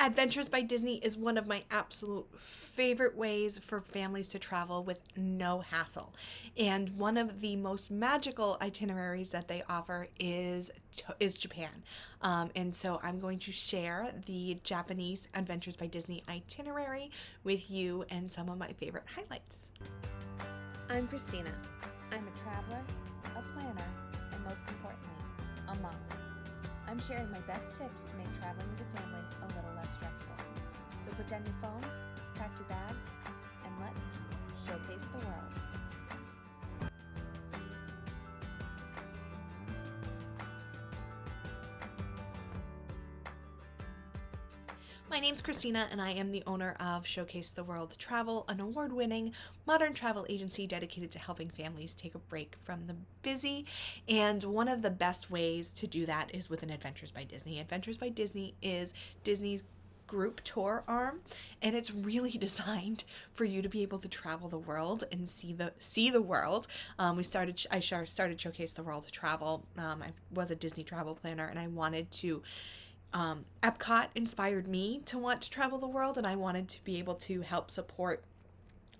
Adventures by Disney is one of my absolute favorite ways for families to travel with no hassle. And one of the most magical itineraries that they offer is Japan. And so I'm going to share the Japanese Adventures by Disney itinerary with you and some of my favorite highlights. I'm Christina. I'm a traveler, a planner, and most importantly, a mom. I'm sharing my best tips to make traveling as a family a little less stressful. So put down your phone, pack your bags, and let's showcase the world. My name's Christina, and I am the owner of Showcase the World Travel, an award-winning modern travel agency dedicated to helping families take a break from the busy. And one of the best ways to do that is with an Adventures by Disney. Adventures by Disney is Disney's group tour arm, and it's really designed for you to be able to travel the world and see the world. I started Showcase the World Travel. I was a Disney travel planner, and I wanted to Epcot inspired me to want to travel the world, and I wanted to be able to help support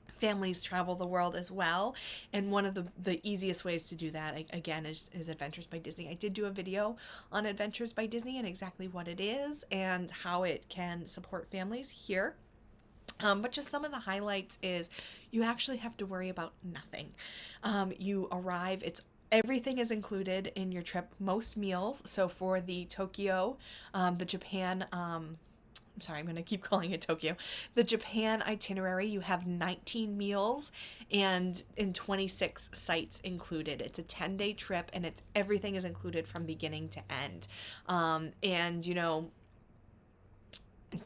families travel the world as well. And one of the easiest ways to do that, again, is Adventures by Disney. I did do a video on Adventures by Disney and exactly what it is and how it can support families here. But just some of the highlights is you actually have to worry about nothing. You arrive, everything is included in your trip, most meals. So for the Tokyo, the Japan, I'm going to keep calling it Tokyo. The Japan itinerary, you have 19 meals and in 26 sites included. It's a 10-day trip, and everything is included from beginning to end.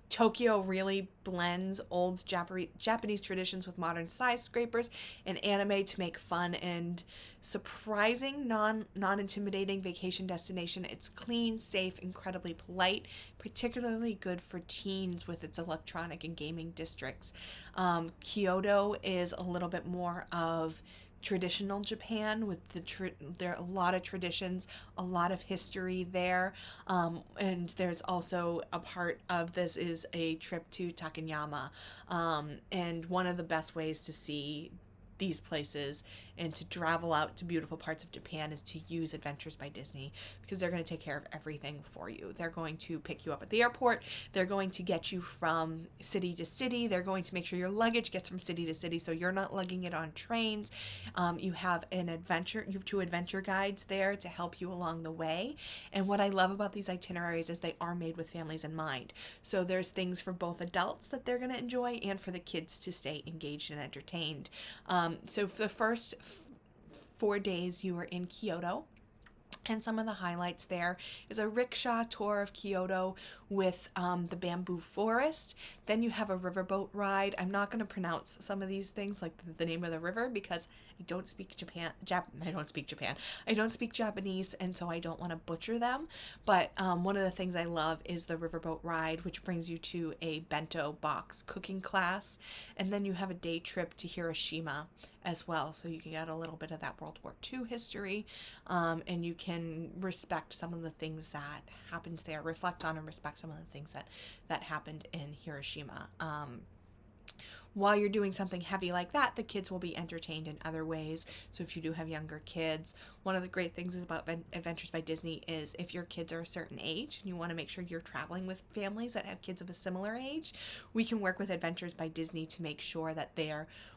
Tokyo really blends old Japanese traditions with modern skyscrapers and anime to make fun and surprising, non-intimidating vacation destination. It's clean, safe, incredibly polite, particularly good for teens with its electronic and gaming districts. Kyoto is a little bit more of traditional Japan with there are a lot of traditions, a lot of history there, and there's also a part of this is a trip to Takayama, and one of the best ways to see these places and to travel out to beautiful parts of Japan is to use Adventures by Disney, because they're going to take care of everything for you. They're going to pick you up at the airport. They're going to get you from city to city. They're going to make sure your luggage gets from city to city so you're not lugging it on trains. You have two adventure guides there to help you along the way. And what I love about these itineraries is they are made with families in mind. So there's things for both adults that they're going to enjoy and for the kids to stay engaged and entertained. So for the first 4 days you are in Kyoto, and some of the highlights there is a rickshaw tour of Kyoto with the bamboo forest. Then you have a riverboat ride. I'm not going to pronounce some of these things, like the name of the river, because I don't speak I don't speak Japanese, and so I don't want to butcher them. But one of the things I love is the riverboat ride, which brings you to a bento box cooking class. And then you have a day trip to Hiroshima as well, so you can get a little bit of that World War II history, and you can respect some of the things that happened there, reflect on and respect some of the things that happened in Hiroshima. While you're doing something heavy like that, the kids will be entertained in other ways. So if you do have younger kids, one of the great things about Adventures by Disney is if your kids are a certain age and you want to make sure you're traveling with families that have kids of a similar age, we can work with Adventures by Disney to make sure that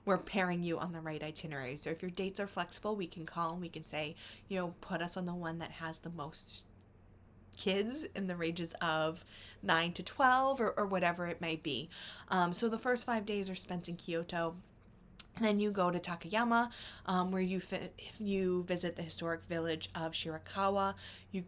we're pairing you on the right itinerary. So if your dates are flexible, we can call and we can say, put us on the one that has the most kids in the ranges of 9 to 12 or whatever it may be. So the first 5 days are spent in Kyoto. Then you go to Takayama, where you visit the historic village of Shirakawa. You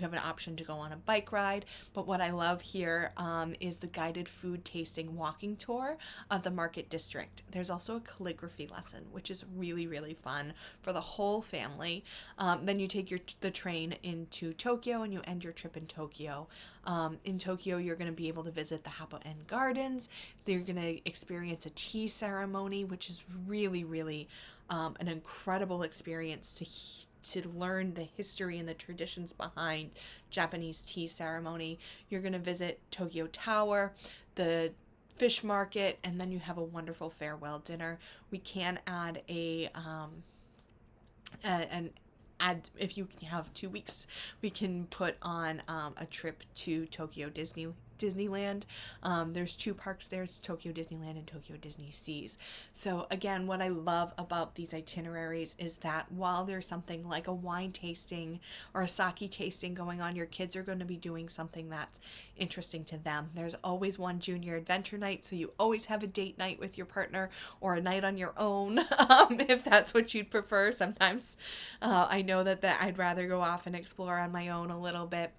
have an option to go on a bike ride, but what I love here is the guided food tasting walking tour of the market district. There's also a calligraphy lesson, which is really, really fun for the whole family. Then you take the train into Tokyo, and you end your trip in Tokyo. In Tokyo, you're going to be able to visit the Hapo-en Gardens. You're going to experience a tea ceremony, which is really, really an incredible experience to learn the history and the traditions behind Japanese tea ceremony. You're going to visit Tokyo Tower, the fish market, and then you have a wonderful farewell dinner. We can add if you have 2 weeks, we can put on a trip to Tokyo Disneyland. There's 2 parks. There's Tokyo Disneyland and Tokyo Disney Seas. So again, what I love about these itineraries is that while there's something like a wine tasting or a sake tasting going on, your kids are going to be doing something that's interesting to them. There's always one junior adventure night, so you always have a date night with your partner or a night on your own, if that's what you'd prefer. Sometimes I know that I'd rather go off and explore on my own a little bit.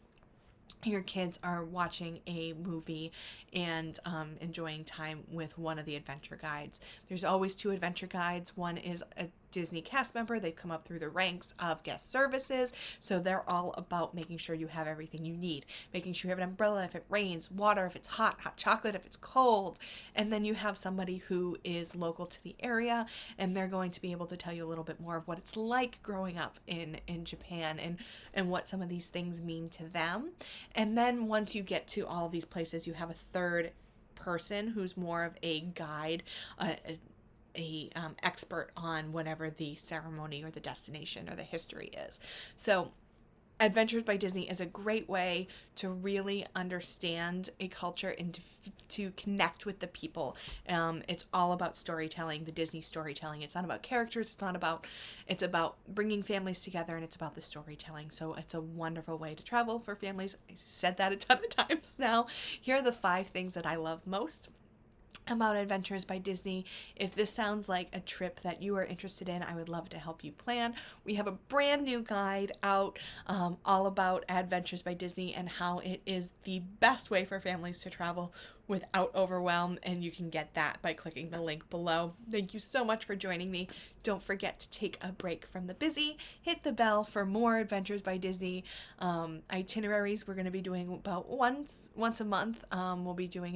Your kids are watching a movie and enjoying time with one of the adventure guides. There's always 2 adventure guides. One is a Disney cast member. They've come up through the ranks of guest services, so they're all about making sure you have everything you need, making sure you have an umbrella if it rains, water if it's hot chocolate if it's cold. And then you have somebody who is local to the area, and they're going to be able to tell you a little bit more of what it's like growing up in Japan and what some of these things mean to them. And then once you get to all of these places, you have a third person who's more of a guide, expert on whatever the ceremony or the destination or the history is. So Adventures by Disney is a great way to really understand a culture and to connect with the people. It's all about storytelling, the Disney storytelling. It's not about characters. It's about bringing families together, and it's about the storytelling. So it's a wonderful way to travel for families. I said that a ton of times now. Here are the 5 things that I love most about Adventures by Disney. If this sounds like a trip that you are interested in, I would love to help you plan. We have a brand new guide out all about Adventures by Disney and how it is the best way for families to travel without overwhelm, and you can get that by clicking the link below. Thank you so much for joining me. Don't forget to take a break from the busy. Hit the bell for more Adventures by Disney itineraries. We're going to be doing about once a month. We'll be doing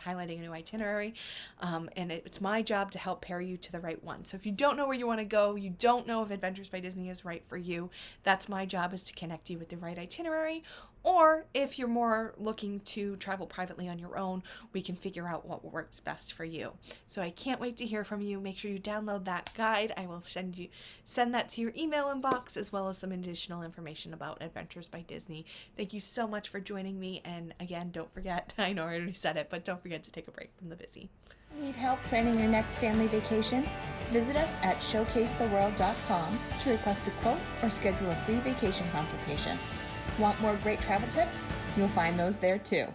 highlighting a new itinerary, and it's my job to help pair you to the right one. So if you don't know where you want to go, you don't know if Adventures by Disney is right for you, that's my job, is to connect you with the right itinerary. Or if you're more looking to travel privately on your own, we can figure out what works best for you. So I can't wait to hear from you. Make sure you download that guide. I will send that to your email inbox, as well as some additional information about Adventures by Disney. Thank you so much for joining me. And again, don't forget, I know I already said it, but don't forget to take a break from the busy. Need help planning your next family vacation? Visit us at showcasetheworld.com to request a quote or schedule a free vacation consultation. Want more great travel tips? You'll find those there too.